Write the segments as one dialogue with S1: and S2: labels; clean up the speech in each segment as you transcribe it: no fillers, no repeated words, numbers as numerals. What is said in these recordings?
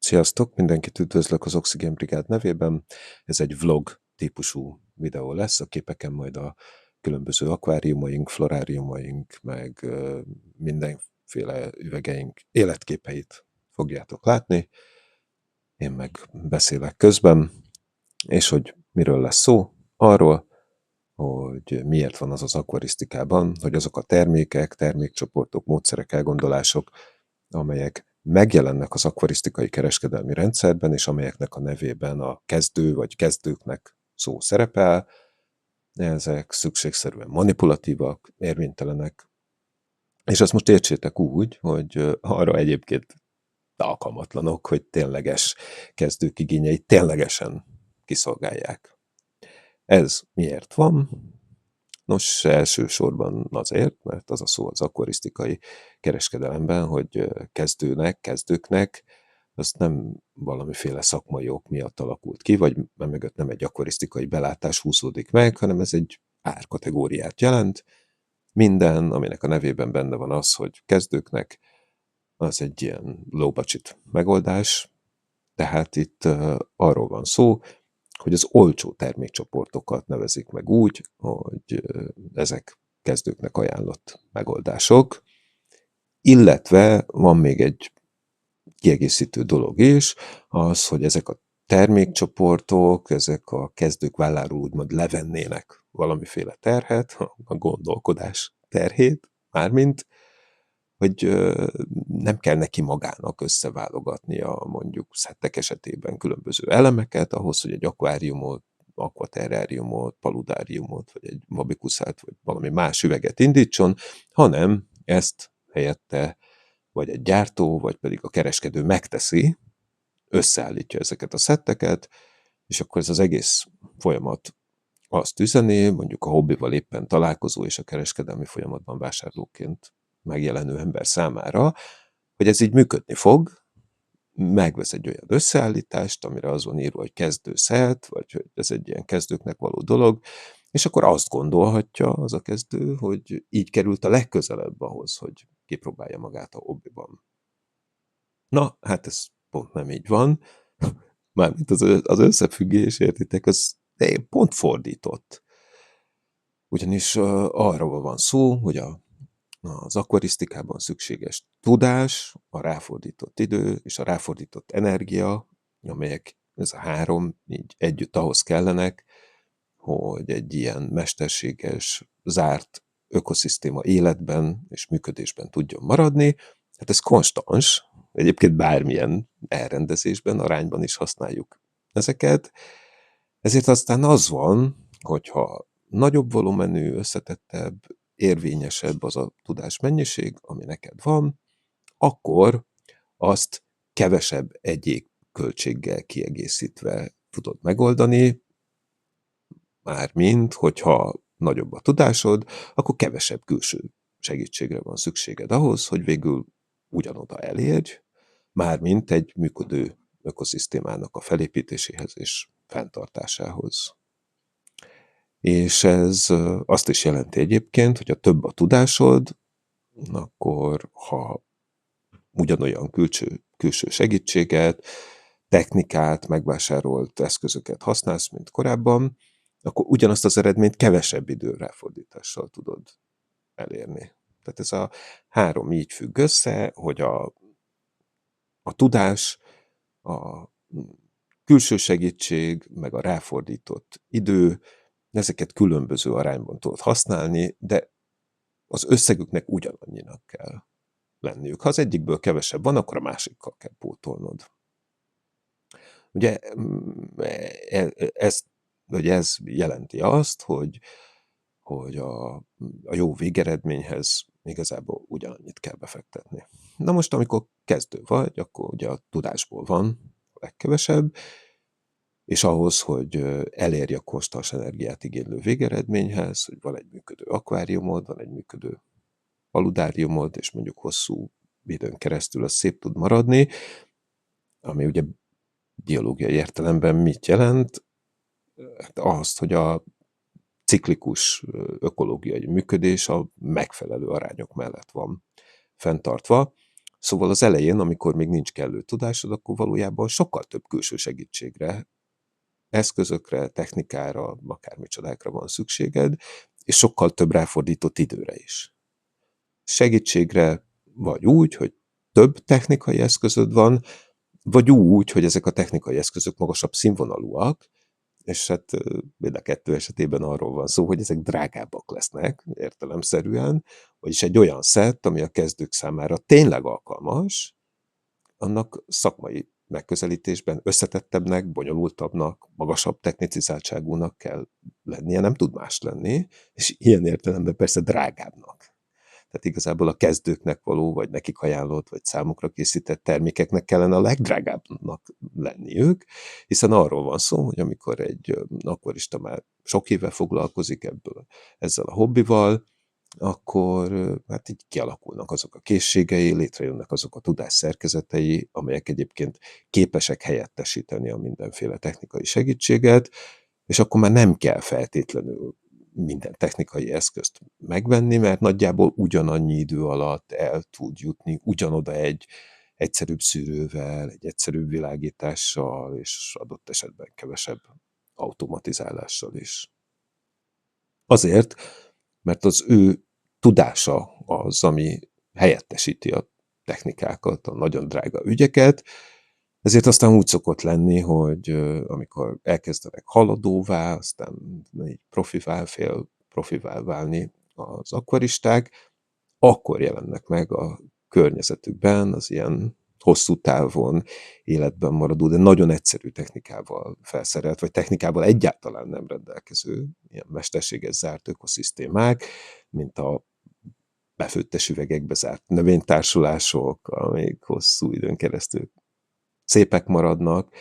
S1: Sziasztok, mindenkit üdvözlök az Oxigén Brigád nevében. Ez egy vlog típusú videó lesz, a képeken majd a különböző akváriumaink, floráriumaink, meg mindenféle üvegeink életképeit fogjátok látni. Én meg beszélek közben, és hogy miről lesz szó? Arról, hogy miért van az akvarisztikában, hogy azok a termékek, termékcsoportok, módszerek, elgondolások, amelyek megjelennek az akvarisztikai kereskedelmi rendszerben, és amelyeknek a nevében a kezdő vagy kezdőknek szó szerepel, ezek szükségszerűen manipulatívak, érvénytelenek, és azt most értsétek úgy, hogy arra egyébként alkalmatlanok, hogy tényleges kezdők igényeit ténylegesen kiszolgálják. Ez miért van? Nos, elsősorban azért, mert az a szó az akvarisztikai kereskedelemben, hogy kezdőknek, az nem valamiféle szakmai ok miatt alakult ki, vagy mögött nem egy akvarisztikai belátás húzódik meg, hanem ez egy árkategóriát jelent. Minden, aminek a nevében benne van az, hogy kezdőknek, az egy ilyen low budget megoldás, tehát itt arról van szó, hogy az olcsó termékcsoportokat nevezik meg úgy, hogy ezek kezdőknek ajánlott megoldások, illetve van még egy kiegészítő dolog is, az, hogy ezek a termékcsoportok, ezek a kezdők válláról úgymond levennének valamiféle terhet, a gondolkodás terhét, mármint, hogy nem kell neki magának összeválogatnia mondjuk szettek esetében különböző elemeket ahhoz, hogy egy akváriumot, akvaterráriumot, paludáriumot, vagy egy vabikuszát, vagy valami más üveget indítson, hanem ezt helyette vagy egy gyártó, vagy pedig a kereskedő megteszi, összeállítja ezeket a szetteket, és akkor ez az egész folyamat azt üzeni, mondjuk a hobbival éppen találkozó és a kereskedelmi folyamatban vásárlóként megjelenő ember számára, hogy ez így működni fog, megvesz egy olyan összeállítást, amire az van írva, hogy kezdőszett, vagy hogy ez egy ilyen kezdőknek való dolog, és akkor azt gondolhatja az a kezdő, hogy így került a legközelebb ahhoz, hogy kipróbálja magát a hobbiban. Na, hát ez pont nem így van. Mármint az összefüggés, értitek, az pont fordított. Ugyanis arról van szó, hogy az akvarisztikában szükséges tudás, a ráfordított idő és a ráfordított energia, amelyek ez a három így együtt ahhoz kellenek, hogy egy ilyen mesterséges, zárt ökoszisztéma életben és működésben tudjon maradni. Hát ez konstans, egyébként bármilyen elrendezésben, arányban is használjuk ezeket. Ezért aztán az van, hogyha nagyobb volumenű, összetettebb, érvényesebb az a tudásmennyiség, ami neked van, akkor azt kevesebb egyéb költséggel kiegészítve tudod megoldani, mármint, hogyha nagyobb a tudásod, akkor kevesebb külső segítségre van szükséged ahhoz, hogy végül ugyanoda elérj, mármint egy működő ökoszisztémának a felépítéséhez és fenntartásához. És ez azt is jelenti egyébként, hogy ha több a tudásod, akkor ha ugyanolyan külső segítséget, technikát, megvásárolt eszközöket használsz, mint korábban, akkor ugyanazt az eredményt kevesebb idő ráfordítással tudod elérni. Tehát ez a három így függ össze, hogy a tudás, a külső segítség, meg a ráfordított idő, ezeket különböző arányban tudod használni, de az összegüknek ugyanannyinak kell lenniük. Ha az egyikből kevesebb van, akkor a másikkal kell pótolnod. Ugye ez jelenti azt, hogy a jó végeredményhez igazából ugyanannyit kell befektetni. Na most, amikor kezdő vagy, akkor ugye a tudásból van a legkevesebb, és ahhoz, hogy elérj a konstans energiát igénylő végeredményhez, hogy van egy működő akváriumod, van egy működő paludáriumod, és mondjuk hosszú időn keresztül az szép tud maradni, ami ugye biológiai értelemben mit jelent? Hát azt, hogy a ciklikus ökológiai működés a megfelelő arányok mellett van fenntartva. Szóval az elején, amikor még nincs kellő tudásod, akkor valójában sokkal több külső segítségre, eszközökre, technikára, akármicsodákra van szükséged, és sokkal több ráfordított időre is. Segítségre vagy úgy, hogy több technikai eszközöd van, vagy úgy, hogy ezek a technikai eszközök magasabb színvonalúak, és hát mind a kettő esetében arról van szó, hogy ezek drágábbak lesznek értelemszerűen, vagyis egy olyan szett, ami a kezdők számára tényleg alkalmas, annak szakmai megközelítésben összetettebbnek, bonyolultabbnak, magasabb technicizáltságúnak kell lennie, nem tud más lenni, és ilyen értelemben persze drágábbnak. Tehát igazából a kezdőknek való, vagy nekik ajánlott, vagy számukra készített termékeknek kellene a legdrágábbnak lenniük, hiszen arról van szó, hogy amikor egy akvarista már sok éve foglalkozik ezzel a hobbival, akkor hát így kialakulnak azok a készségei, létrejönnek azok a tudásszerkezetei, amelyek egyébként képesek helyettesíteni a mindenféle technikai segítséget, és akkor már nem kell feltétlenül minden technikai eszközt megvenni, mert nagyjából ugyanannyi idő alatt el tud jutni ugyanoda egy egyszerűbb szűrővel, egy egyszerűbb világítással, és adott esetben kevesebb automatizálással is. Azért, mert az ő tudása az, ami helyettesíti a technikákat, a nagyon drága ügyeket, ezért aztán úgy szokott lenni, hogy amikor elkezdenek haladóvá, aztán így fél profivá válni az akvaristák, akkor jelennek meg a környezetükben az ilyen hosszú távon életben maradó, de nagyon egyszerű technikával felszerelt, vagy technikával egyáltalán nem rendelkező, ilyen mesterséges zárt ökoszisztémák, mint a befőttes üvegekbe zárt növénytársulások, amik hosszú időn keresztül szépek maradnak,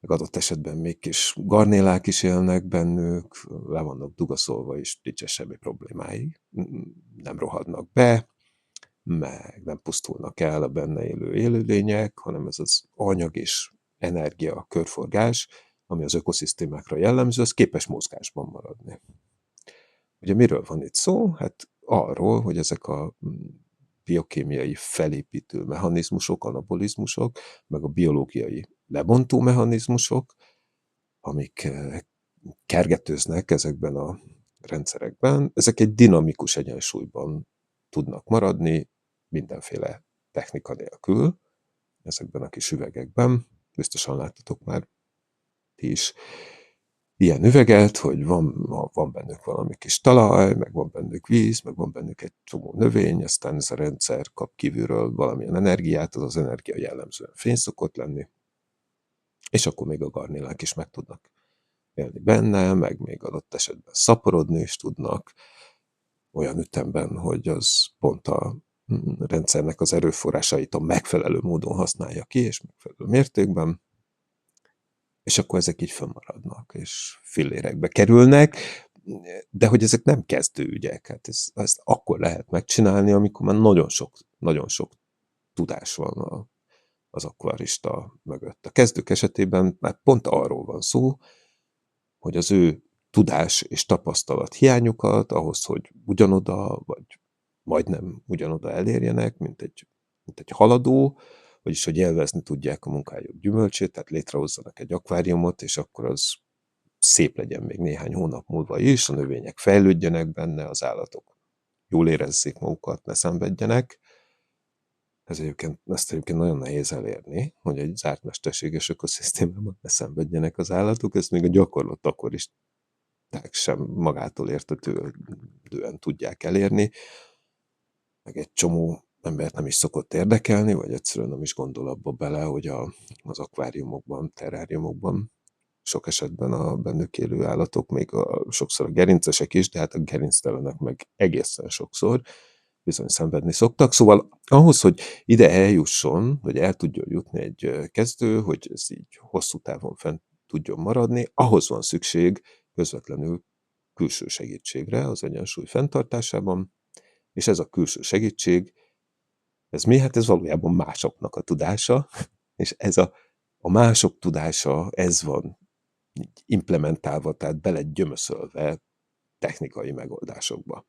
S1: meg adott esetben még kis garnélák is élnek bennük, le vannak dugaszolva, és nincs semmi problémáig. Nem rohadnak be, meg nem pusztulnak el a benne élő élőlények, hanem ez az anyag és energia körforgás, ami az ökoszisztémákra jellemző, az képes mozgásban maradni. Ugye miről van itt szó? Hát arról, hogy ezek a biokémiai felépítő mechanizmusok, anabolizmusok, meg a biológiai lebontó mechanizmusok, amik kergetőznek ezekben a rendszerekben, ezek egy dinamikus egyensúlyban tudnak maradni mindenféle technika nélkül ezekben a kis üvegekben. Biztosan láttatok már ti is ilyen üveget, hogy van bennük valami kis talaj, meg van bennük víz, meg van bennük egy csomó növény, aztán ez a rendszer kap kívülről valamilyen energiát, az energia jellemzően fény szokott lenni, és akkor még a garnélák is meg tudnak élni benne, meg még adott esetben szaporodni is tudnak olyan ütemben, hogy az pont a rendszernek az erőforrásait a megfelelő módon használja ki, és megfelelő mértékben, és akkor ezek így fönnmaradnak, és fillérekbe kerülnek, de hogy ezek nem kezdő ügyek, hát ezt akkor lehet megcsinálni, amikor már nagyon sok tudás van az akvarista mögött. A kezdők esetében már pont arról van szó, hogy az ő tudás és tapasztalat hiányukat ahhoz, hogy ugyanoda, vagy majdnem ugyanoda elérjenek, mint egy haladó, vagyis hogy élvezni tudják a munkájuk gyümölcsét, tehát létrehozzanak egy akváriumot, és akkor az szép legyen még néhány hónap múlva is, a növények fejlődjenek benne, az állatok jól érezzék magukat, ne szenvedjenek. Ezt egyébként nagyon nehéz elérni, hogy egy zárt mesterséges ökoszisztémában ne szenvedjenek az állatok, ezt még a gyakorlott akkor is sem magától értetődően tudják elérni, meg egy csomó embert nem is szokott érdekelni, vagy egyszerűen nem is gondol abba bele, hogy az akváriumokban, terráriumokban sok esetben a bennük élő állatok, még sokszor a gerincesek is, de hát a gerinctelenek meg egészen sokszor bizony szenvedni szoktak. Szóval ahhoz, hogy ide eljusson, vagy el tudjon jutni egy kezdő, hogy ez így hosszú távon fent tudjon maradni, ahhoz van szükség közvetlenül külső segítségre az egyensúly fenntartásában, és ez a külső segítség, ez mi? Hát ez valójában másoknak a tudása, és ez a mások tudása, ez van így implementálva, tehát belegyömöszölve technikai megoldásokba.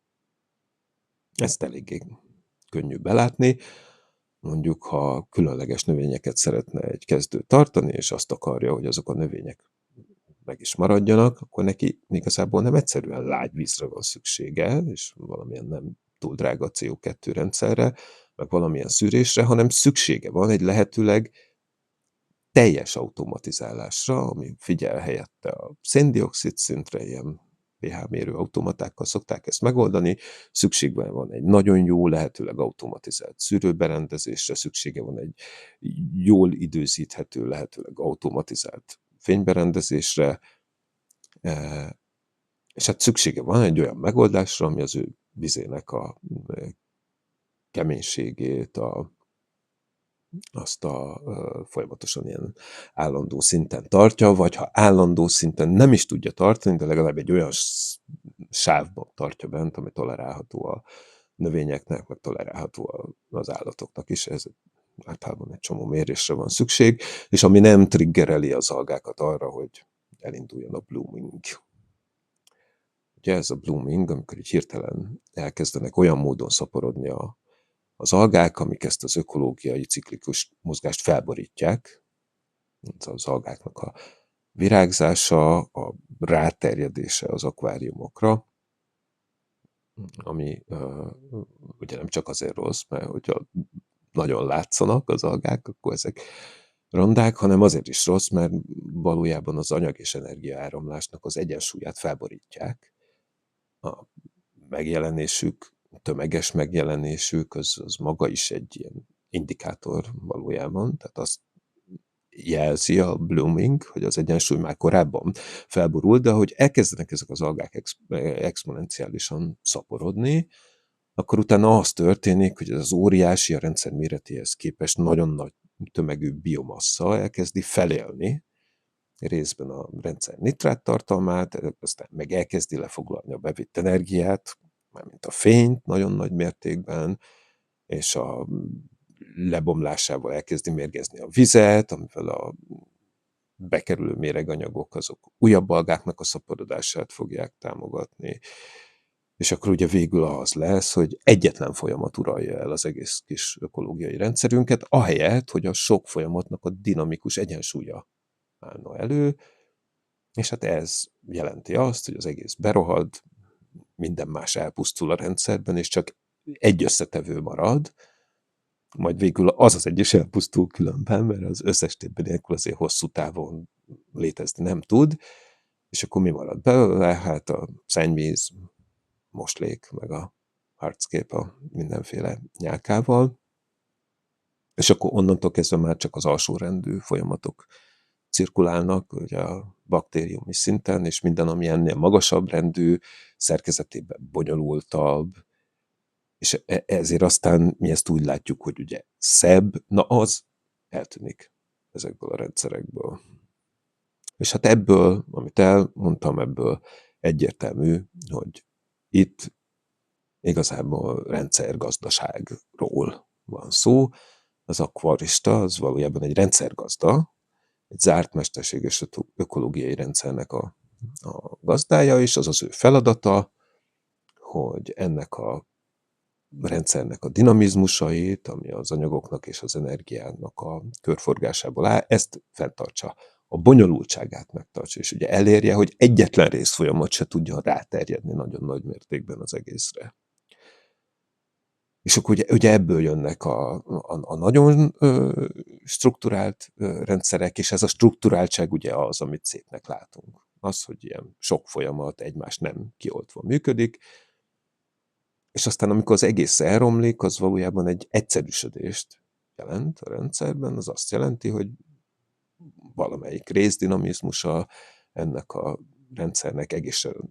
S1: Ezt eléggé könnyű belátni. mondjuk, ha különleges növényeket szeretne egy kezdő tartani, és azt akarja, hogy azok a növények meg is maradjanak, akkor neki igazából nem egyszerűen lágy vízre van szüksége, és valamilyen nem túl drága CO2 rendszerre, meg valamilyen szűrésre, hanem szüksége van egy lehetőleg teljes automatizálásra, ami figyel helyette a szén-dioxid szintre, ilyen pH mérő automatákkal szokták ezt megoldani, szükségben van egy nagyon jó, lehetőleg automatizált szűrőberendezésre, szüksége van egy jól időzíthető, lehetőleg automatizált fényberendezésre, és hát szüksége van egy olyan megoldásra, ami az ő vizének a keménységét, azt folyamatosan ilyen állandó szinten tartja, vagy ha állandó szinten nem is tudja tartani, de legalább egy olyan sávban tartja bent, ami tolerálható a növényeknek, meg tolerálható az állatoknak is. Ez általában egy csomó mérésre van szükség, és ami nem triggereli az algákat arra, hogy elinduljon a blooming. Ugye ez a blooming, amikor így hirtelen elkezdenek olyan módon szaporodni az algák, amik ezt az ökológiai ciklikus mozgást felborítják. Az algáknak a virágzása, a ráterjedése az akváriumokra, ami ugye nem csak azért rossz, mert hogyha nagyon látszanak az algák, akkor ezek rondák, hanem azért is rossz, mert valójában az anyag és energiaáramlásnak az egyensúlyát felborítják. A megjelenésük, tömeges megjelenésük, az maga is egy ilyen indikátor valójában, tehát azt jelzi a blooming, hogy az egyensúly már korábban felborult, de hogy elkezdenek ezek az algák exponenciálisan szaporodni, akkor utána az történik, hogy ez az óriási, a rendszer méretéhez képest nagyon nagy tömegű biomassa elkezdi felélni részben a rendszer nitrát tartalmát, aztán meg elkezdi lefoglalni a bevitt energiát, mármint a fényt nagyon nagy mértékben, és a lebomlásával elkezdi mérgezni a vizet, amivel a bekerülő méreganyagok azok újabb algáknak a szaporodását fogják támogatni, és akkor ugye végül az lesz, hogy egyetlen folyamat uralja el az egész kis ökológiai rendszerünket, ahelyett, hogy a sok folyamatnak a dinamikus egyensúlya állna elő, és hát ez jelenti azt, hogy az egész berohad, minden más elpusztul a rendszerben, és csak egy összetevő marad, majd végül az egy is elpusztul különben, mert az összes többi nélkül azért hosszú távon létezni nem tud, és akkor mi marad belőle? Hát a szennyvíz, moslék, meg a harckép a mindenféle nyálkával, és akkor onnantól kezdve már csak az alsórendű folyamatok cirkulálnak, ugye a baktériumi szinten, és minden, ami ennél magasabb rendű, szerkezetében bonyolultabb, és ezért aztán mi ezt úgy látjuk, hogy ugye szebb, na az eltűnik ezekből a rendszerekből. És hát ebből, amit elmondtam, ebből egyértelmű, hogy itt igazából rendszergazdaságról van szó. Az akvarista az valójában egy rendszergazda, egy zárt mesterséges ökológiai rendszernek a gazdája, és az az ő feladata, hogy ennek a rendszernek a dinamizmusait, ami az anyagoknak és az energiának a körforgásából áll, ezt fenntartsa, a bonyolultságát megtartsa, és ugye elérje, hogy egyetlen részfolyamat se tudjon ráterjedni nagyon nagy mértékben az egészre. És akkor ugye ebből jönnek a nagyon strukturált rendszerek, és ez a strukturáltság ugye az, amit szépnek látunk. Az, hogy ilyen sok folyamat egymás nem kioltva működik, és aztán amikor az egész elromlik, az valójában egy egyszerűsödést jelent a rendszerben, az azt jelenti, hogy valamelyik részdinamizmusa ennek a rendszernek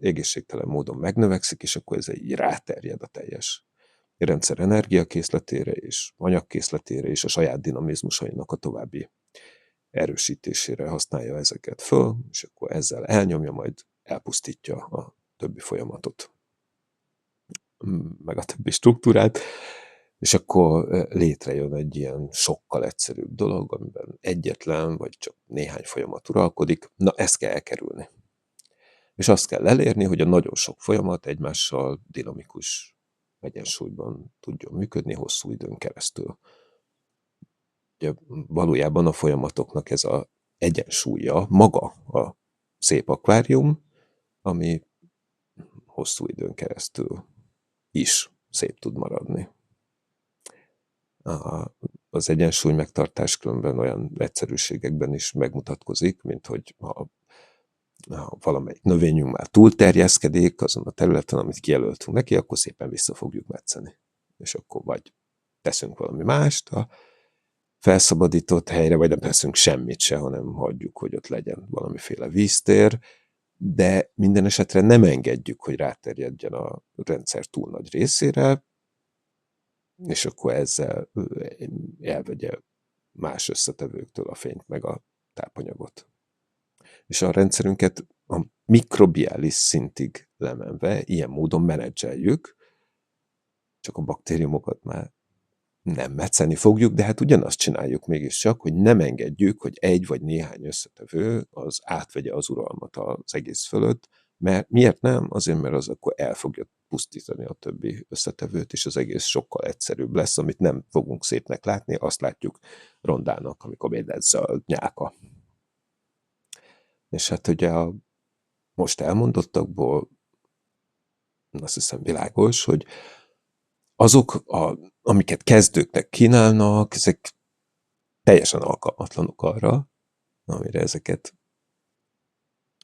S1: egészségtelen módon megnövekszik, és akkor ez így ráterjed a teljes rendszer energiakészletére és anyagkészletére és a saját dinamizmusainak a további erősítésére használja ezeket föl, és akkor ezzel elnyomja, majd elpusztítja a többi folyamatot, meg a többi struktúrát, és akkor létrejön egy ilyen sokkal egyszerűbb dolog, amiben egyetlen vagy csak néhány folyamat uralkodik. Na, ezt kell elkerülni. És azt kell elérni, hogy a nagyon sok folyamat egymással dinamikus egyensúlyban tudjon működni hosszú időn keresztül. ugye valójában a folyamatoknak ez az egyensúlya maga a szép akvárium, ami hosszú időn keresztül is szép tud maradni. Az egyensúly megtartás különben olyan egyszerűségekben is megmutatkozik, mint hogy ha valamelyik növényünk már túlterjeszkedik azon a területen, amit kijelöltünk neki, akkor szépen vissza fogjuk metszeni. És akkor vagy teszünk valami mást a felszabadított helyre, vagy nem teszünk semmit se, hanem hagyjuk, hogy ott legyen valamiféle víztér, de minden esetre nem engedjük, hogy ráterjedjen a rendszer túl nagy részére, és akkor ezzel elvegye más összetevőktől a fényt meg a tápanyagot. És a rendszerünket a mikrobiális szintig lemenve ilyen módon menedzseljük, csak a baktériumokat már nem metszeni fogjuk, de hát ugyanazt csináljuk mégiscsak, hogy nem engedjük, hogy egy vagy néhány összetevő az átvegye az uralmat az egész fölött, mert miért nem? Azért, mert az akkor el fogja pusztítani a többi összetevőt, és az egész sokkal egyszerűbb lesz, amit nem fogunk szépnek látni, azt látjuk rondának, amikor még lesz zöld nyálka. És hát ugye a most elmondottakból azt hiszem világos, hogy azok, amiket kezdőknek kínálnak, ezek teljesen alkalmatlanok arra, amire ezeket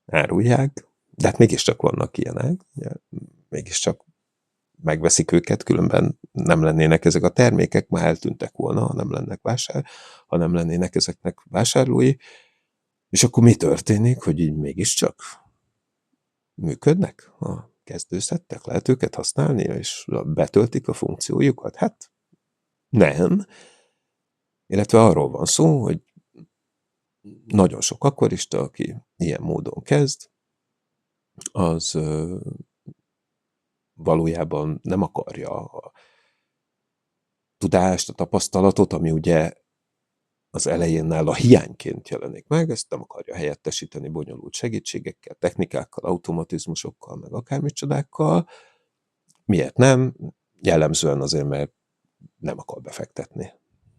S1: árulják, de hát mégiscsak vannak ilyenek, ugye, mégiscsak megveszik őket, különben nem lennének ezek a termékek, már eltűntek volna, ha nem lennének ezeknek vásárlói, és akkor mi történik, hogy így mégiscsak működnek a kezdőszettek? Lehet őket használni, és betöltik a funkciójukat? Hát nem. Illetve arról van szó, hogy nagyon sok akvarista, aki ilyen módon kezd, az valójában nem akarja a tudást, a tapasztalatot, ami ugye az elejénnel a hiányként jelenik meg, ezt nem akarja helyettesíteni bonyolult segítségekkel, technikákkal, automatizmusokkal, meg akármicsodákkal. Miért nem? Jellemzően azért, mert nem akar befektetni.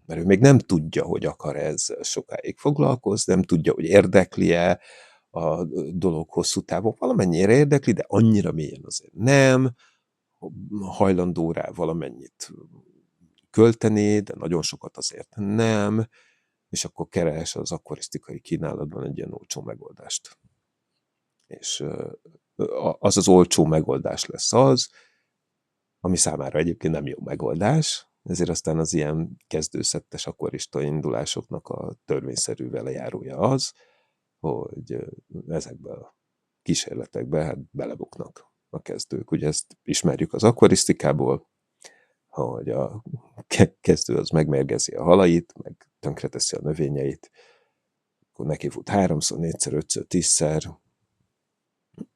S1: Mert ő még nem tudja, hogy akar ezzel sokáig foglalkozni, nem tudja, hogy érdekli-e a dolog hosszú távon. Valamennyire érdekli, de annyira mélyen azért nem. Hajlandó rá valamennyit költeni, de nagyon sokat azért nem. És akkor keres az akkorisztikai kínálatban egy ilyen olcsó megoldást. És az az olcsó megoldás lesz az, ami számára egyébként nem jó megoldás, ezért aztán az ilyen kezdőszettes akkorista indulásoknak a törvényszerű velejárója az, hogy ezekbe a kísérletekbe hát belebuknak a kezdők. Ugye ezt ismerjük az akkorisztikából, hogy a kezdő az megmérgezi a halait, meg tönkreteszi a növényeit, akkor neki fut 3-szor, 4-szer, 5-ször, 10-szer,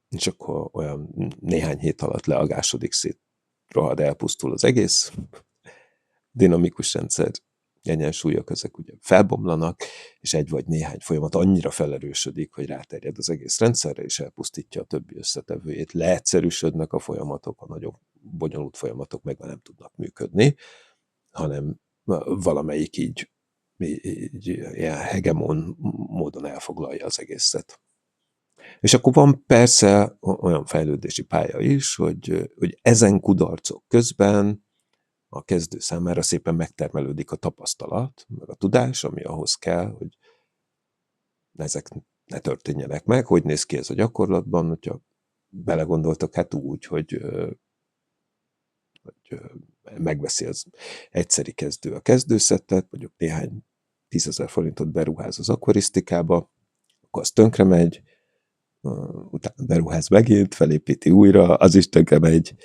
S1: és akkor olyan néhány hét alatt leagásodik szét, rohad, elpusztul az egész dinamikus rendszer, egyensúlyok, ezek ugye felbomlanak, és egy vagy néhány folyamat annyira felerősödik, hogy ráterjed az egész rendszerre, és elpusztítja a többi összetevőjét. Leegyszerűsödnek a folyamatok, a nagyobb bonyolult folyamatok meg már nem tudnak működni, hanem valamelyik így ilyen hegemon módon elfoglalja az egészet. És akkor van persze olyan fejlődési pálya is, hogy ezen kudarcok közben a kezdő számára szépen megtermelődik a tapasztalat, meg a tudás, ami ahhoz kell, hogy ezek ne történjenek meg. Hogy néz ki ez a gyakorlatban, hogyha belegondoltak, hát úgy, hogy megveszi az egyszeri kezdő a kezdőszettet, mondjuk néhány 10 000 forintot beruház az akkorisztikába, akkor az tönkre megy, utána beruház megint, felépíti újra, az is tönkre megy,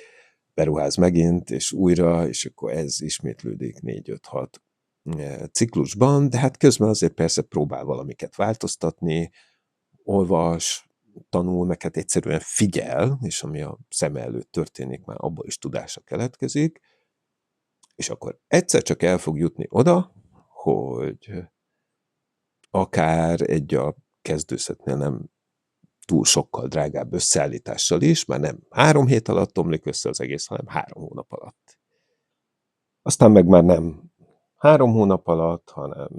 S1: beruház megint, és újra, és akkor ez ismétlődik 4-5-6 ciklusban, de hát közben azért persze próbál valamiket változtatni, olvas, tanul, meg hát egyszerűen figyel, és ami a szem előtt történik, már abból is tudása keletkezik, és akkor egyszer csak el fog jutni oda, hogy akár egy a kezdőszetnél nem túl sokkal drágább összeállítással is, már nem 3 hét alatt omlik össze az egész, hanem 3 hónap alatt. Aztán meg már nem 3 hónap alatt, hanem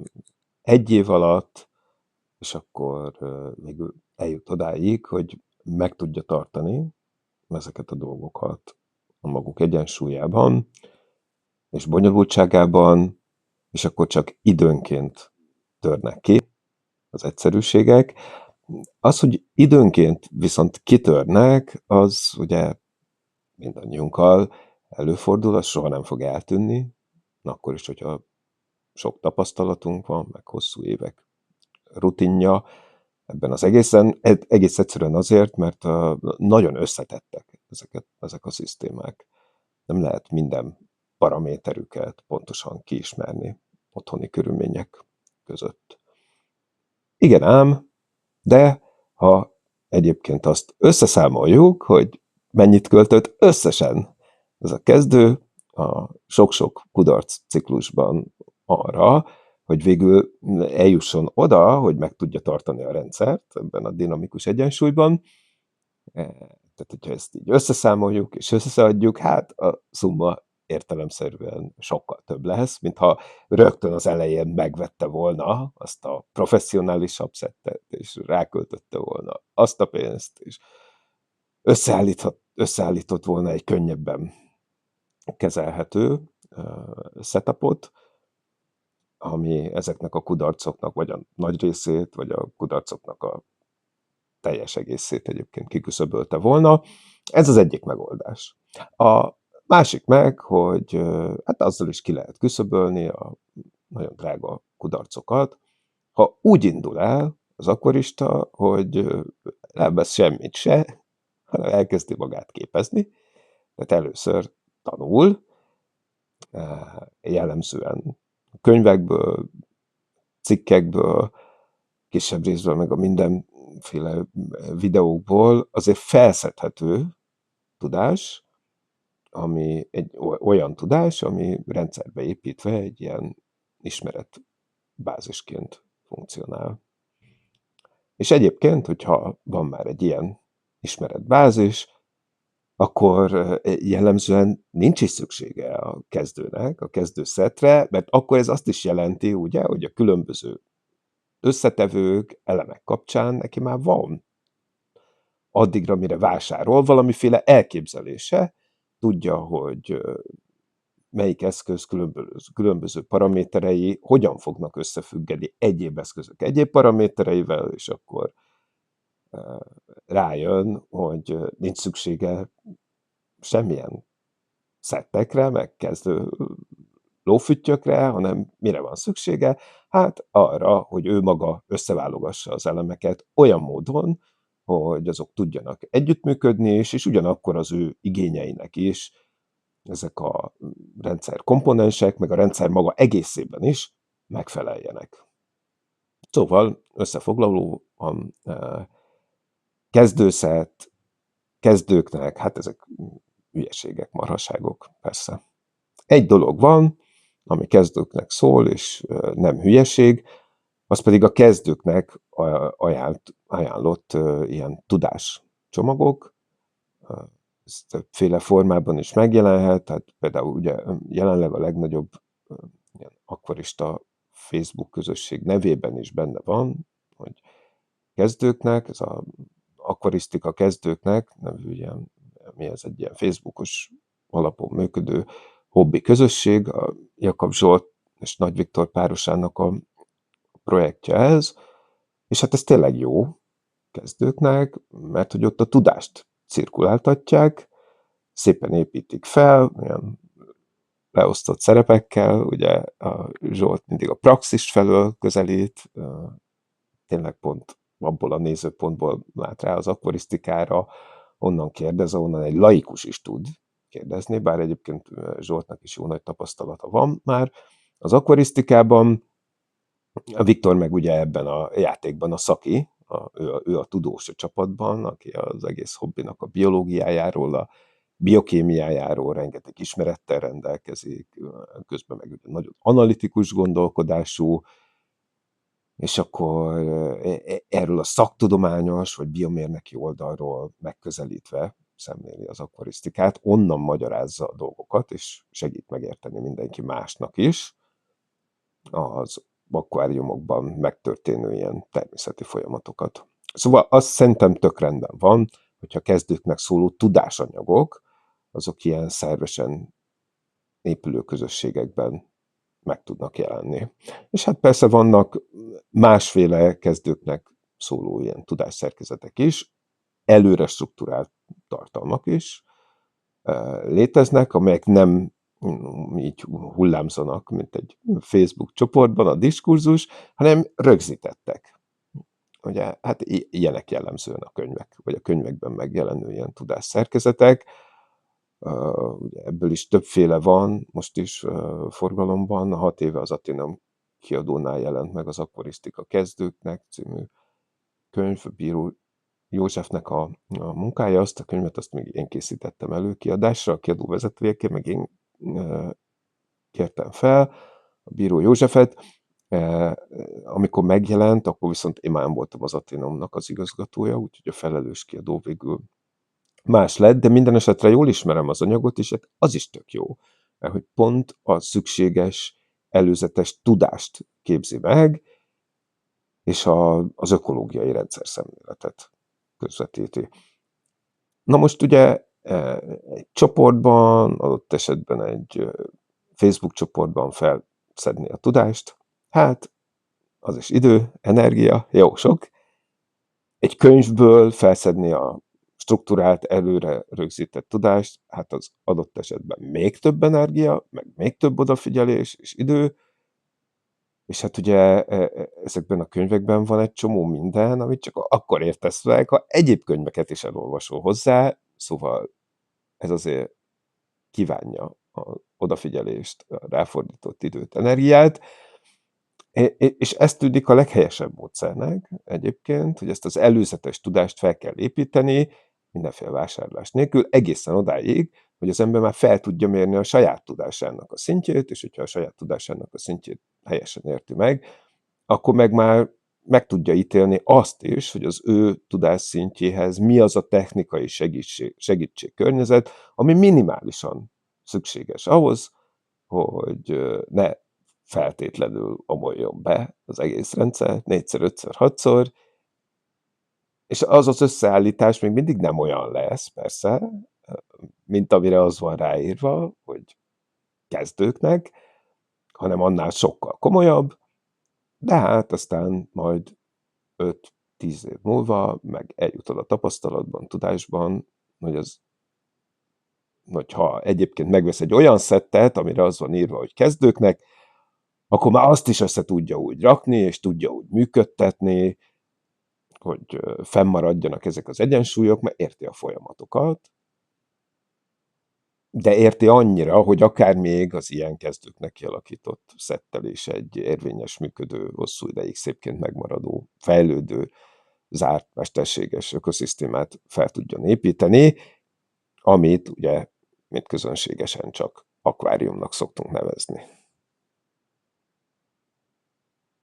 S1: 1 év alatt, és akkor végül eljut odáig, hogy meg tudja tartani ezeket a dolgokat a maguk egyensúlyában és bonyolultságában, és akkor csak időnként törnek ki az egyszerűségek. Az, hogy időnként viszont kitörnek, az ugye mindannyiunkkal előfordul, az soha nem fog eltűnni, akkor is, hogyha sok tapasztalatunk van, meg hosszú évek rutinja ebben az egészen, egész egyszerűen azért, mert nagyon összetettek ezek a szisztémák. Nem lehet minden paraméterüket pontosan kiismerni otthoni körülmények között. Igen ám, de ha egyébként azt összeszámoljuk, hogy mennyit költött összesen ez a kezdő a sok-sok kudarc ciklusban arra, hogy végül eljusson oda, hogy meg tudja tartani a rendszert ebben a dinamikus egyensúlyban. Tehát, hogyha ezt így összeszámoljuk és összeadjuk, hát a szumma értelemszerűen sokkal több lesz, mintha rögtön az elején megvette volna azt a professzionálisabb szettet, és ráköltötte volna azt a pénzt, és összeállított volna egy könnyebben kezelhető setupot, ami ezeknek a kudarcoknak vagy a nagy részét, vagy a kudarcoknak a teljes egészét egyébként kiküszöbölte volna. Ez az egyik megoldás. A másik meg, hogy hát azzal is ki lehet küszöbölni a nagyon drága kudarcokat, ha úgy indul el az akkorista, hogy nem vesz semmit se, hanem elkezdi magát képezni, tehát először tanul, jellemzően könyvekből, cikkekből, kisebb részből, meg a mindenféle videókból azért felszedhető tudás, ami egy olyan tudás, ami rendszerbe építve egy ilyen ismeretbázisként funkcionál. És egyébként, hogyha van már egy ilyen ismeretbázis, akkor jellemzően nincs is szüksége a kezdőnek, a kezdőszetre, mert akkor ez azt is jelenti, ugye, hogy a különböző összetevők, elemek kapcsán neki már van addigra, mire vásárol, valamiféle elképzelése, tudja, hogy melyik eszköz különböző paraméterei hogyan fognak összefüggeni egyéb eszközök egyéb paramétereivel, és akkor rájön, hogy nincs szüksége semmilyen szettekre, meg kezdő lófüttyökre, hanem mire van szüksége? Hát arra, hogy ő maga összeválogassa az elemeket olyan módon, hogy azok tudjanak együttműködni, és ugyanakkor az ő igényeinek is ezek a rendszer komponensek, meg a rendszer maga egészében is megfeleljenek. Szóval összefoglalóan kezdőszett, kezdőknek, hát ezek hülyeségek, marhaságok, persze. Egy dolog van, ami kezdőknek szól, és nem hülyeség, az pedig a kezdőknek ajánlott ilyen tudáscsomagok. Ez többféle formában is megjelenhet, tehát például ugye jelenleg a legnagyobb ilyen akvarista Facebook közösség nevében is benne van, hogy kezdőknek, ez az akvarisztika kezdőknek nevű ilyen, mi ez egy ilyen Facebookos alapon működő hobbi közösség, a Jakab Zsolt és Nagy Viktor párosának a projektje ez, és hát ez tényleg jó kezdőknek, mert hogy ott a tudást cirkuláltatják, szépen építik fel, olyan leosztott szerepekkel, ugye a Zsolt mindig a praxis felől közelít, tényleg pont abból a nézőpontból lát rá az akvarisztikára, onnan kérdez, onnan egy laikus is tud kérdezni, bár egyébként Zsoltnak is jó nagy tapasztalata van már az akvarisztikában. A Viktor meg ugye ebben a játékban a szaki, ő a tudós a csapatban, aki az egész hobbinak a biológiájáról, a biokémiájáról rengeteg ismerettel rendelkezik, közben meg ugye nagyon analitikus gondolkodású, és akkor erről a szaktudományos vagy biomérnöki oldalról megközelítve szemléli az akvarisztikát, onnan magyarázza a dolgokat, és segít megérteni mindenki másnak is. az akváriumokban megtörténő ilyen természeti folyamatokat. Szóval azt szerintem tök rendben van, hogyha kezdőknek szóló tudásanyagok, azok ilyen szervesen épülő közösségekben meg tudnak jelenni. És hát persze vannak másféle kezdőknek szóló ilyen tudásszerkezetek is, előre strukturált tartalmak is léteznek, amelyek nem így hullámzanak, mint egy Facebook csoportban a diskurzus, hanem rögzítettek. Ugye, hát ilyenek jellemzően a könyvek, vagy a könyvekben megjelenő ilyen tudásszerkezetek. Ugye ebből is többféle van, most is forgalomban. 6 éve az Atheneum kiadónál jelent meg az Akvarisztika kezdőknek című könyv, Bíró Józsefnek a munkája, azt a könyvet azt még én készítettem elő kiadásra, a kiadó vezetőjeként, meg én kértem fel a Bíró Józsefet. Amikor megjelent, akkor viszont én már voltam az Atheneumnak az igazgatója, úgyhogy a felelős kiadó végül más lett, de minden esetre jól ismerem az anyagot, és hát az is tök jó, mert hogy pont a szükséges előzetes tudást képzi meg, és az ökológiai rendszerszemléletet közvetíti. Na most ugye egy csoportban, adott esetben egy Facebook csoportban felszedni a tudást, hát az is idő, energia, jó sok. Egy könyvből felszedni a strukturált, előre rögzített tudást, hát az adott esetben még több energia, meg még több odafigyelés és idő, és hát ugye ezekben a könyvekben van egy csomó minden, amit csak akkor értesz meg, ha egyéb könyveket is elolvasol hozzá, szóval ez azért kívánja az odafigyelést, a ráfordított időt, energiát, és ez tűnik a leghelyesebb módszernek egyébként, hogy ezt az előzetes tudást fel kell építeni, mindenféle vásárlás nélkül, egészen odáig, hogy az ember már fel tudja mérni a saját tudásának a szintjét, és hogyha a saját tudásának a szintjét helyesen érti meg, akkor meg már meg tudja ítélni azt is, hogy az ő tudásszintjéhez mi az a technikai segítségkörnyezet, ami minimálisan szükséges ahhoz, hogy ne feltétlenül omoljon be az egész rendszer 4-szer, 5-szer, 6-szor, és az az összeállítás még mindig nem olyan lesz, persze, mint amire az van ráírva, hogy kezdőknek, hanem annál sokkal komolyabb, de hát aztán majd 5-10 év múlva meg eljutod a tapasztalatban, tudásban, hogyha egyébként megvesz egy olyan szettet, amire az van írva, hogy kezdőknek, akkor már azt is össze tudja úgy rakni, és tudja úgy működtetni, hogy fennmaradjanak ezek az egyensúlyok, mert érti a folyamatokat, de érti annyira, hogy akár még az ilyen kezdőknek kialakított szettel is egy érvényes, működő, hosszú ideig szépként megmaradó, fejlődő, zárt, mesterséges ökoszisztémát fel tudjon építeni, amit ugye, mint közönségesen csak akváriumnak szoktunk nevezni.